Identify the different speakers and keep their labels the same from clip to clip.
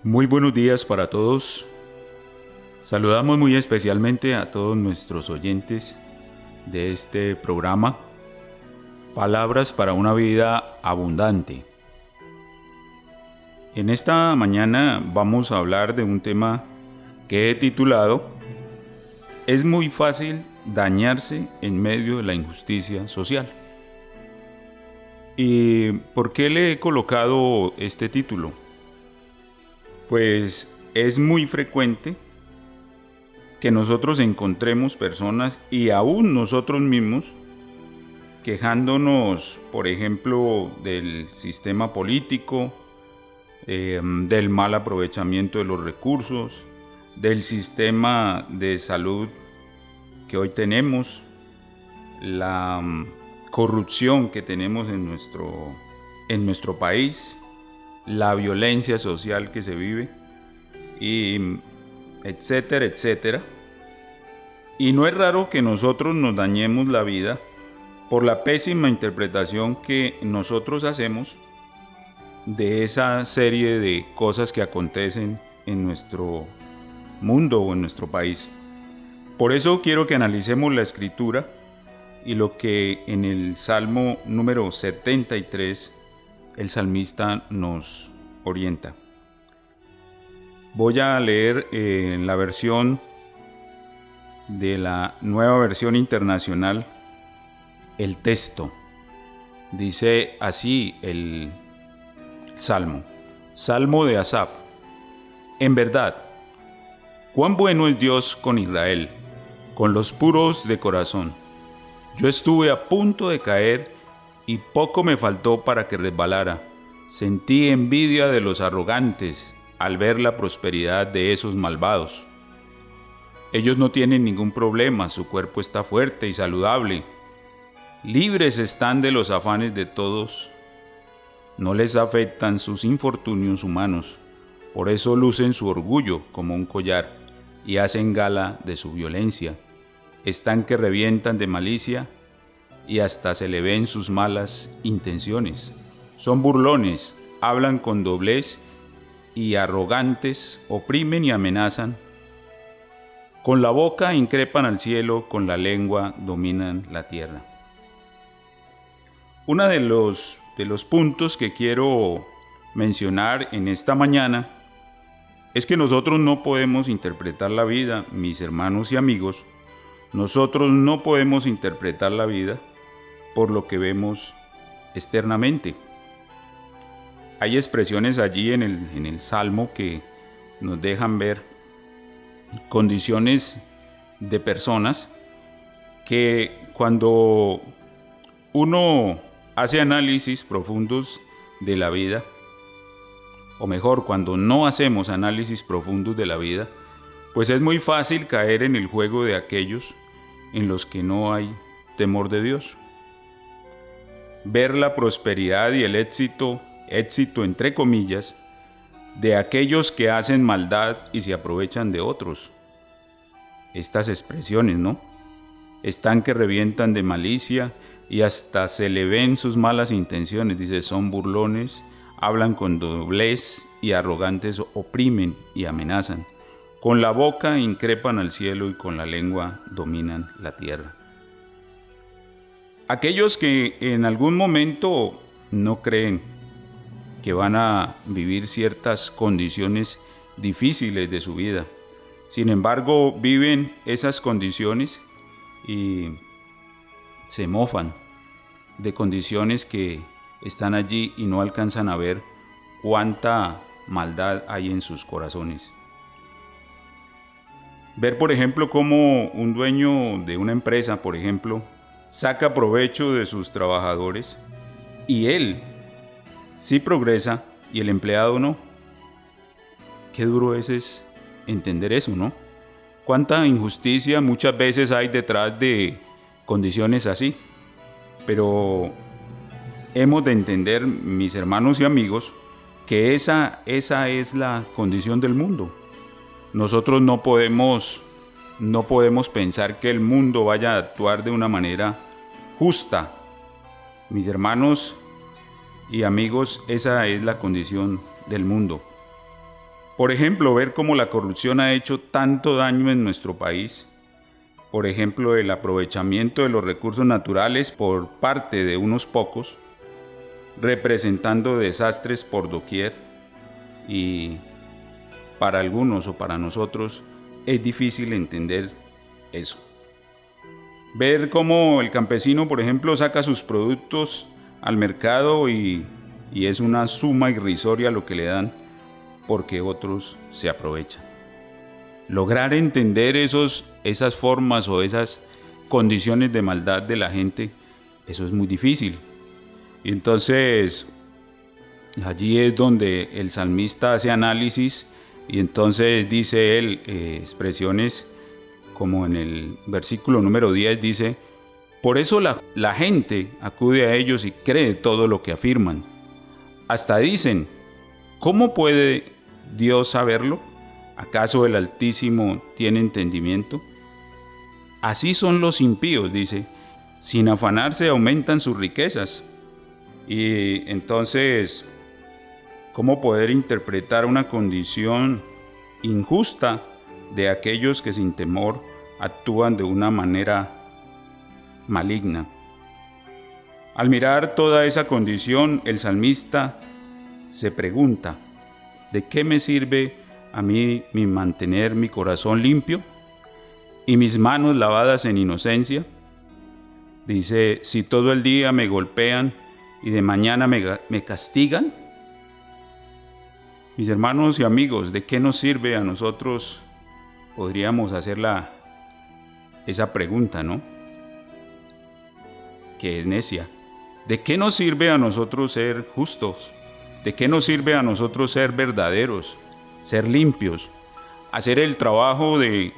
Speaker 1: Muy buenos días para todos. Saludamos muy especialmente a todos nuestros oyentes de este programa, Palabras para una vida abundante. En esta mañana vamos a hablar de un tema que he titulado "Es muy fácil dañarse en medio de la injusticia social". ¿Y por qué le he colocado este título? Pues es muy frecuente que nosotros encontremos personas y aún nosotros mismos quejándonos, por ejemplo, del sistema político, del mal aprovechamiento de los recursos, del sistema de salud que hoy tenemos, la corrupción que tenemos en nuestro país, la violencia social que se vive, y etcétera, etcétera. Y no es raro que nosotros nos dañemos la vida por la pésima interpretación que nosotros hacemos de esa serie de cosas que acontecen en nuestro mundo o en nuestro país. Por eso quiero que analicemos la escritura y lo que en el Salmo número 73 el salmista nos orienta. Voy a leer en la versión de la Nueva Versión Internacional el texto. Dice así el Salmo. Salmo de Asaf. En verdad, cuán bueno es Dios con Israel, con los puros de corazón. Yo estuve a punto de caer y poco me faltó para que resbalara. Sentí envidia de los arrogantes al ver la prosperidad de esos malvados. Ellos no tienen ningún problema, su cuerpo está fuerte y saludable. Libres están de los afanes de todos. No les afectan sus infortunios humanos. Por eso lucen su orgullo como un collar y hacen gala de su violencia. Están que revientan de malicia y hasta se le ven sus malas intenciones. Son burlones, hablan con doblez y arrogantes, oprimen y amenazan. Con la boca increpan al cielo, con la lengua dominan la tierra. Uno de los puntos que quiero mencionar en esta mañana es que nosotros no podemos interpretar la vida, mis hermanos y amigos, nosotros no podemos interpretar la vida por lo que vemos externamente. Hay expresiones allí en el Salmo que nos dejan ver condiciones de personas que cuando uno hace análisis profundos de la vida, o mejor, cuando no hacemos análisis profundos de la vida, pues es muy fácil caer en el juego de aquellos en los que no hay temor de Dios. Ver la prosperidad y el éxito entre comillas, de aquellos que hacen maldad y se aprovechan de otros. Estas expresiones, ¿no? Están que revientan de malicia y hasta se le ven sus malas intenciones. Dice, son burlones, hablan con doblez y arrogantes, oprimen y amenazan. Con la boca increpan al cielo y con la lengua dominan la tierra. Aquellos que en algún momento no creen que van a vivir ciertas condiciones difíciles de su vida. Sin embargo, viven esas condiciones y se mofan de condiciones que están allí y no alcanzan a ver cuánta maldad hay en sus corazones. Ver, por ejemplo, cómo un dueño de una empresa, por ejemplo, saca provecho de sus trabajadores y él sí progresa y el empleado no. Qué duro es entender eso, ¿no? Cuánta injusticia muchas veces hay detrás de condiciones así. Pero hemos de entender, mis hermanos y amigos, que esa es la condición del mundo. Nosotros no podemos pensar que el mundo vaya a actuar de una manera justa. Mis hermanos y amigos, esa es la condición del mundo. Por ejemplo, ver cómo la corrupción ha hecho tanto daño en nuestro país. Por ejemplo, el aprovechamiento de los recursos naturales por parte de unos pocos, representando desastres por doquier, y para algunos o para nosotros es difícil entender eso. Ver cómo el campesino, por ejemplo, saca sus productos al mercado y es una suma irrisoria lo que le dan porque otros se aprovechan. Lograr entender esas formas o esas condiciones de maldad de la gente, eso es muy difícil. Y entonces allí es donde el salmista hace análisis y entonces dice él expresiones como en el versículo número 10 dice: por eso la gente acude a ellos y cree todo lo que afirman. Hasta dicen: ¿cómo puede Dios saberlo? ¿Acaso el Altísimo tiene entendimiento? Así son los impíos, dice, sin afanarse aumentan sus riquezas. Y entonces, ¿cómo poder interpretar una condición injusta de aquellos que sin temor actúan de una manera maligna? Al mirar toda esa condición, el salmista se pregunta: ¿de qué me sirve a mí mantener mi corazón limpio y mis manos lavadas en inocencia? Dice: si todo el día me golpean y de mañana me castigan. Mis hermanos y amigos, ¿de qué nos sirve a nosotros? Podríamos hacer esa pregunta, ¿no? Que es necia. ¿De qué nos sirve a nosotros ser justos? ¿De qué nos sirve a nosotros ser verdaderos, ser limpios, hacer el trabajo de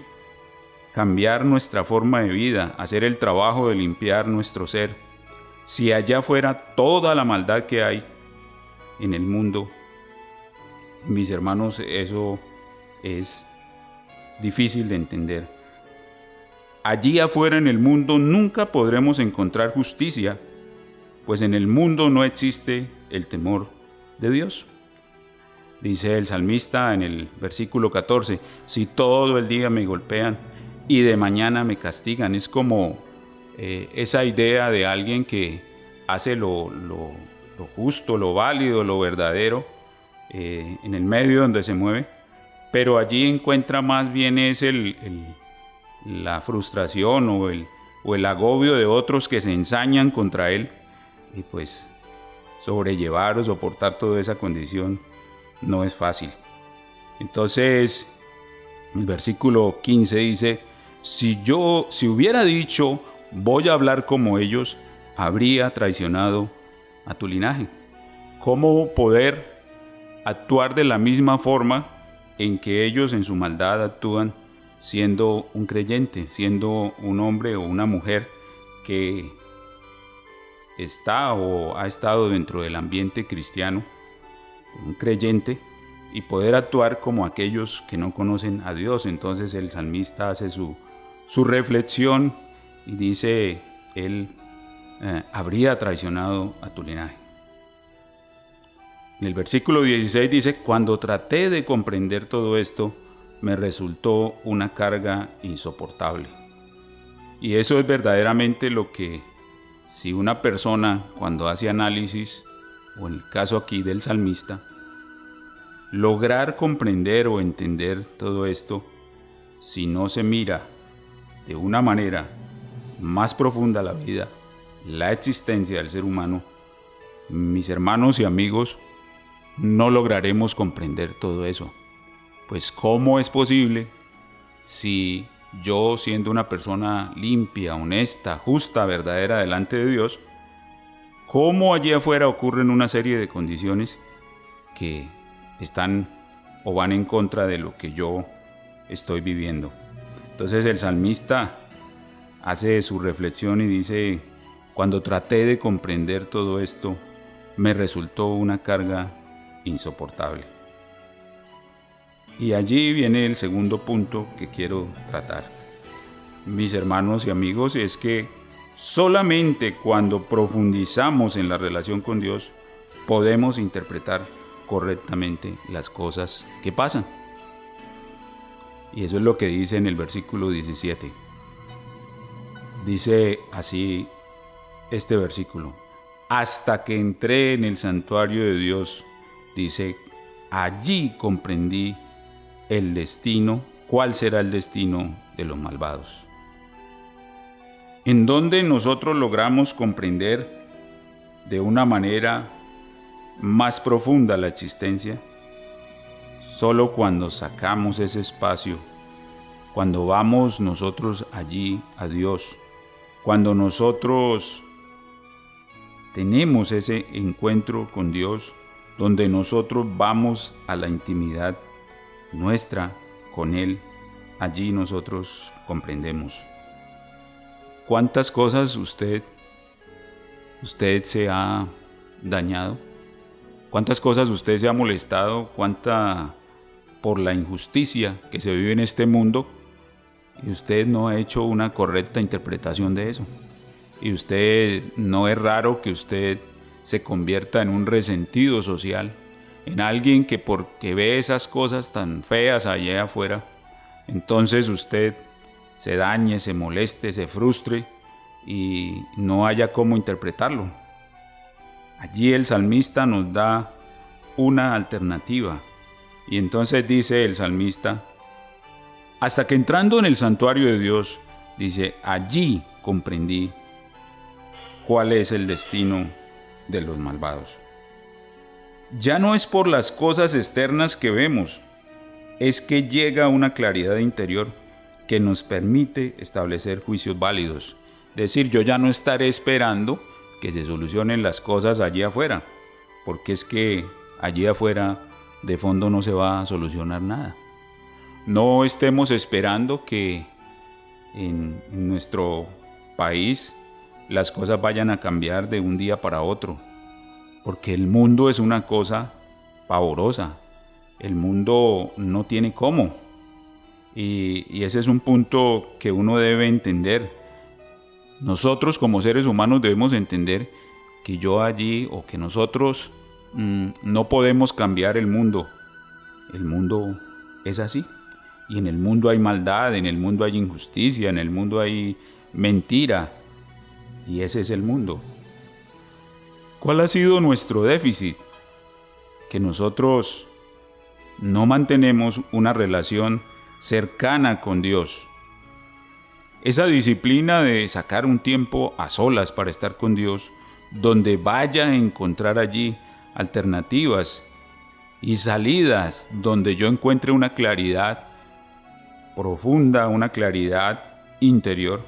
Speaker 1: cambiar nuestra forma de vida, hacer el trabajo de limpiar nuestro ser, si allá fuera toda la maldad que hay en el mundo? Mis hermanos, eso es difícil de entender. Allí afuera en el mundo nunca podremos encontrar justicia, pues en el mundo no existe el temor de Dios. Dice el salmista en el versículo 14: si todo el día me golpean y de mañana me castigan. Es como esa idea de alguien que hace lo justo, lo válido, lo verdadero en el medio donde se mueve, pero allí encuentra más bien es la frustración o el agobio de otros que se ensañan contra él, y pues sobrellevar o soportar toda esa condición no es fácil. Entonces el versículo 15 dice: si hubiera dicho voy a hablar como ellos, habría traicionado a tu linaje. ¿Cómo poder actuar de la misma forma en que ellos en su maldad actúan, siendo un creyente, siendo un hombre o una mujer que está o ha estado dentro del ambiente cristiano, un creyente, y poder actuar como aquellos que no conocen a Dios? Entonces el salmista hace su reflexión y dice: él habría traicionado a tu linaje. En el versículo 16 dice: cuando traté de comprender todo esto, me resultó una carga insoportable. Y eso es verdaderamente lo que, si una persona cuando hace análisis, o en el caso aquí del salmista, lograr comprender o entender todo esto, si no se mira de una manera más profunda la vida, la existencia del ser humano, mis hermanos y amigos, no lograremos comprender todo eso. Pues ¿cómo es posible si yo, siendo una persona limpia, honesta, justa, verdadera delante de Dios, cómo allí afuera ocurren una serie de condiciones que están o van en contra de lo que yo estoy viviendo? Entonces el salmista hace su reflexión y dice: cuando traté de comprender todo esto, me resultó una carga insoportable. Y allí viene el segundo punto que quiero tratar, mis hermanos y amigos, es que solamente cuando profundizamos en la relación con Dios podemos interpretar correctamente las cosas que pasan. Y eso es lo que dice en el versículo 17. Dice así este versículo: hasta que entré en el santuario de Dios, dice, allí comprendí el destino, cuál será el destino de los malvados. En donde nosotros logramos comprender de una manera más profunda la existencia, solo cuando sacamos ese espacio, cuando vamos nosotros allí a Dios, cuando nosotros tenemos ese encuentro con Dios, donde nosotros vamos a la intimidad nuestra con Él, allí nosotros comprendemos. ¿Cuántas cosas usted se ha dañado? ¿Cuántas cosas usted se ha molestado? ¿Cuánta por la injusticia que se vive en este mundo? Y usted no ha hecho una correcta interpretación de eso. Y usted, no es raro que usted se convierta en un resentido social, en alguien que porque ve esas cosas tan feas allá afuera, entonces usted se dañe, se moleste, se frustre y no haya cómo interpretarlo. Allí el salmista nos da una alternativa. Y entonces dice el salmista, hasta que entrando en el santuario de Dios, dice, allí comprendí cuál es el destino de los malvados. Ya no es por las cosas externas que vemos, es que llega una claridad interior que nos permite establecer juicios válidos. Es decir, yo ya no estaré esperando que se solucionen las cosas allí afuera, porque es que allí afuera de fondo no se va a solucionar nada. No estemos esperando que en nuestro país las cosas vayan a cambiar de un día para otro, porque el mundo es una cosa pavorosa. El mundo no tiene cómo. Y ese es un punto que uno debe entender. Nosotros como seres humanos debemos entender que yo allí o que nosotros no podemos cambiar el mundo. El mundo es así. Y en el mundo hay maldad, en el mundo hay injusticia, en el mundo hay mentira. Y ese es el mundo. ¿Cuál ha sido nuestro déficit? Que nosotros no mantenemos una relación cercana con Dios. Esa disciplina de sacar un tiempo a solas para estar con Dios, donde vaya a encontrar allí alternativas y salidas, donde yo encuentre una claridad profunda, una claridad interior,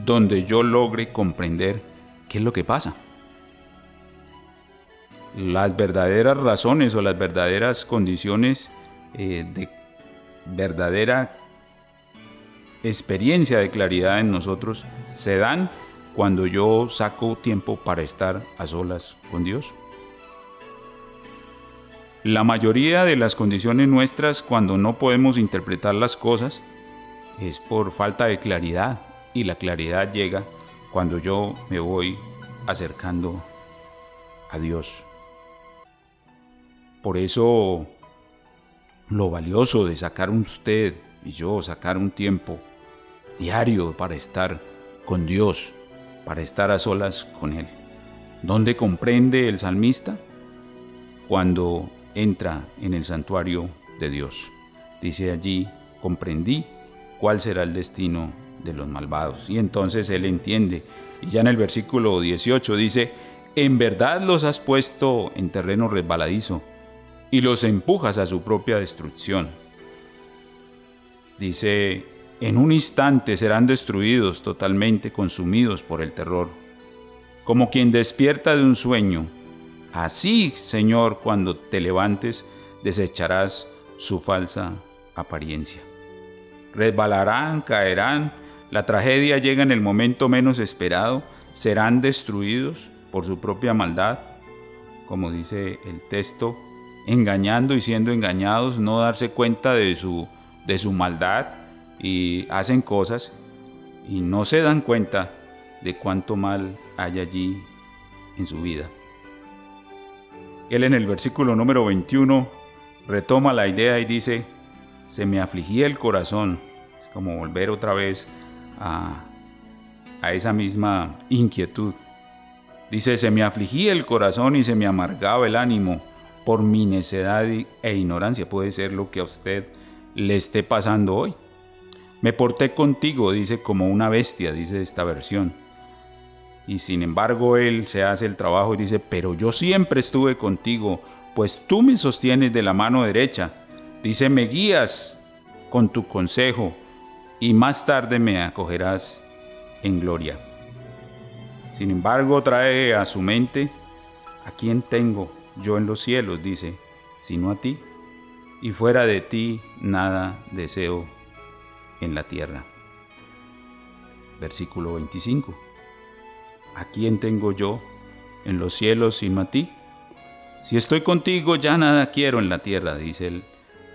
Speaker 1: donde yo logre comprender qué es lo que pasa. Las verdaderas razones o las verdaderas condiciones de verdadera experiencia de claridad en nosotros se dan cuando yo saco tiempo para estar a solas con Dios. La mayoría de las condiciones nuestras cuando no podemos interpretar las cosas es por falta de claridad, y la claridad llega cuando yo me voy acercando a Dios. Por eso lo valioso de sacar usted y yo sacar un tiempo diario para estar con Dios, para estar a solas con Él. ¿Dónde comprende el salmista? Cuando entra en el santuario de Dios. Dice allí, comprendí cuál será el destino de los malvados. Y entonces él entiende. Y ya en el versículo 18 dice, en verdad los has puesto en terreno resbaladizo y los empujas a su propia destrucción. Dice, en un instante serán destruidos, totalmente consumidos por el terror. Como quien despierta de un sueño, así, Señor, cuando te levantes, desecharás su falsa apariencia. Resbalarán, caerán, la tragedia llega en el momento menos esperado, serán destruidos por su propia maldad, como dice el texto, engañando y siendo engañados, no darse cuenta de su maldad, y hacen cosas y no se dan cuenta de cuánto mal hay allí en su vida. Él en el versículo número 21 retoma la idea y dice, se me afligía el corazón. Es como volver otra vez a esa misma inquietud. Dice, se me afligía el corazón y se me amargaba el ánimo por mi necedad e ignorancia. Puede ser lo que a usted le esté pasando hoy. Me porté contigo, dice, como una bestia, dice esta versión. Y sin embargo él se hace el trabajo y dice, pero yo siempre estuve contigo, pues tú me sostienes de la mano derecha. Dice, me guías con tu consejo y más tarde me acogerás en gloria. Sin embargo trae a su mente, ¿a quién tengo yo en los cielos? Dice, sino a ti, y fuera de ti nada deseo en la tierra. Versículo 25. ¿A quién tengo yo en los cielos sino a ti? Si estoy contigo ya nada quiero en la tierra, dice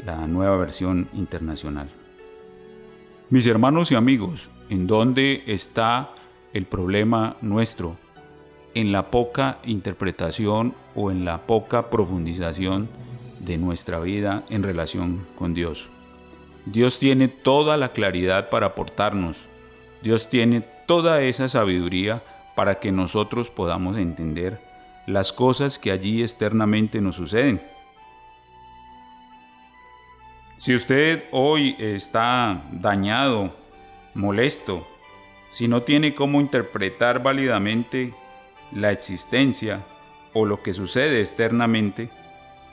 Speaker 1: la Nueva Versión Internacional. Mis hermanos y amigos, ¿en dónde está el problema nuestro? ¿En la poca interpretación o en la poca profundización de nuestra vida en relación con Dios? Dios tiene toda la claridad para aportarnos. Dios tiene toda esa sabiduría para que nosotros podamos entender las cosas que allí externamente nos suceden. Si usted hoy está dañado, molesto, si no tiene cómo interpretar válidamente la existencia o lo que sucede externamente,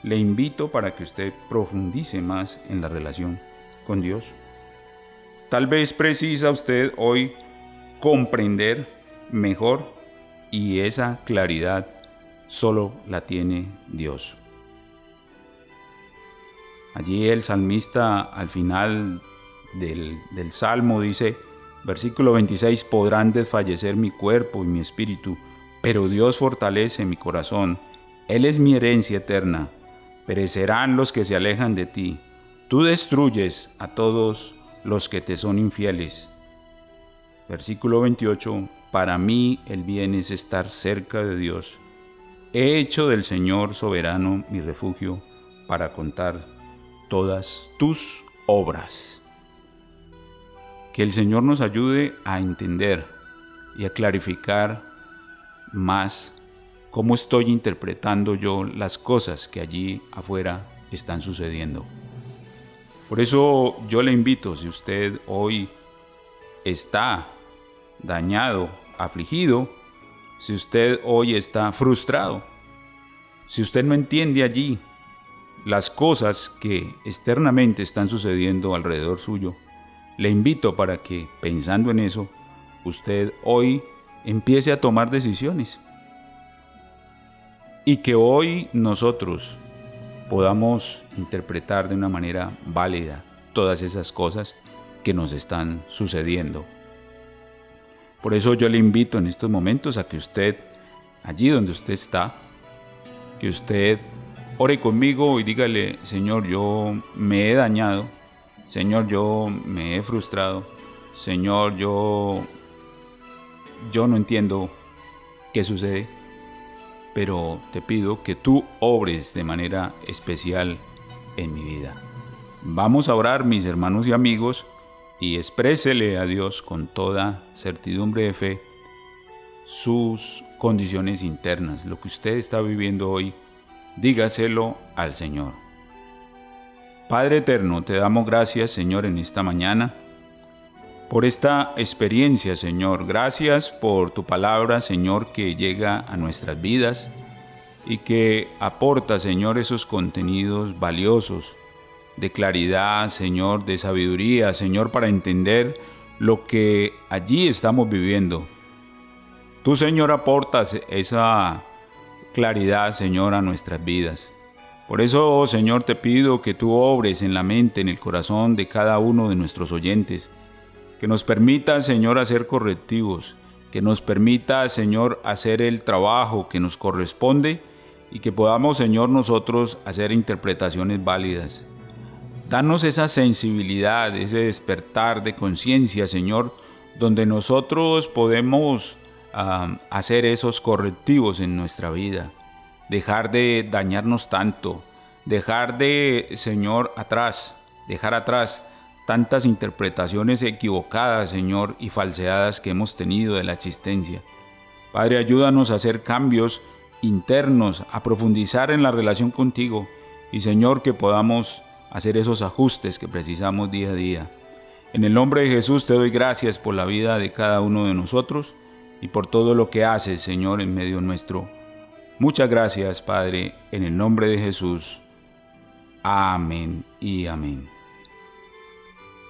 Speaker 1: le invito para que usted profundice más en la relación con Dios. Tal vez precisa usted hoy comprender mejor y esa claridad solo la tiene Dios. Allí el salmista al final del Salmo dice, versículo 26, podrán desfallecer mi cuerpo y mi espíritu, pero Dios fortalece mi corazón. Él es mi herencia eterna. Perecerán los que se alejan de ti. Tú destruyes a todos los que te son infieles. Versículo 28, para mí el bien es estar cerca de Dios. He hecho del Señor soberano mi refugio para contar todas tus obras. Que el Señor nos ayude a entender y a clarificar más cómo estoy interpretando yo las cosas que allí afuera están sucediendo. Por eso yo le invito, si usted hoy está dañado, afligido, si usted hoy está frustrado, si usted no entiende allí las cosas que externamente están sucediendo alrededor suyo, le invito para que, pensando en eso, usted hoy empiece a tomar decisiones y que hoy nosotros podamos interpretar de una manera válida todas esas cosas que nos están sucediendo. Por eso yo le invito en estos momentos a que usted, allí donde usted está, que usted ore conmigo y dígale, Señor, yo me he dañado, Señor, yo me he frustrado, Señor, yo no entiendo qué sucede, pero te pido que tú obres de manera especial en mi vida. Vamos a orar, mis hermanos y amigos, y exprésele a Dios con toda certidumbre de fe sus condiciones internas, lo que usted está viviendo hoy, dígaselo al Señor. Padre eterno, te damos gracias, Señor, en esta mañana, por esta experiencia, Señor. Gracias por tu palabra, Señor, que llega a nuestras vidas y que aporta, Señor, esos contenidos valiosos de claridad, Señor, de sabiduría, Señor, para entender lo que allí estamos viviendo. Tú, Señor, aportas esa claridad, Señor, a nuestras vidas. Por eso, Señor, te pido que tú obres en la mente, en el corazón de cada uno de nuestros oyentes, que nos permita, Señor, hacer correctivos, que nos permita, Señor, hacer el trabajo que nos corresponde y que podamos, Señor, nosotros hacer interpretaciones válidas. Danos esa sensibilidad, ese despertar de conciencia, Señor, donde nosotros podemos hacer esos correctivos en nuestra vida. dejar de dañarnos tanto, dejar de, Señor, dejar atrás tantas interpretaciones equivocadas, Señor, y falseadas que hemos tenido de la existencia. Padre, ayúdanos a hacer cambios internos, a profundizar en la relación contigo y, Señor, que podamos hacer esos ajustes que precisamos día a día. En el nombre de Jesús te doy gracias por la vida de cada uno de nosotros y por todo lo que haces, Señor, en medio nuestro. Muchas gracias, Padre, en el nombre de Jesús. Amén y amén.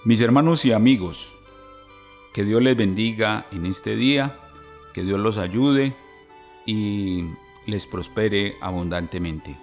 Speaker 1: Mis hermanos y amigos, que Dios les bendiga en este día, que Dios los ayude y les prospere abundantemente.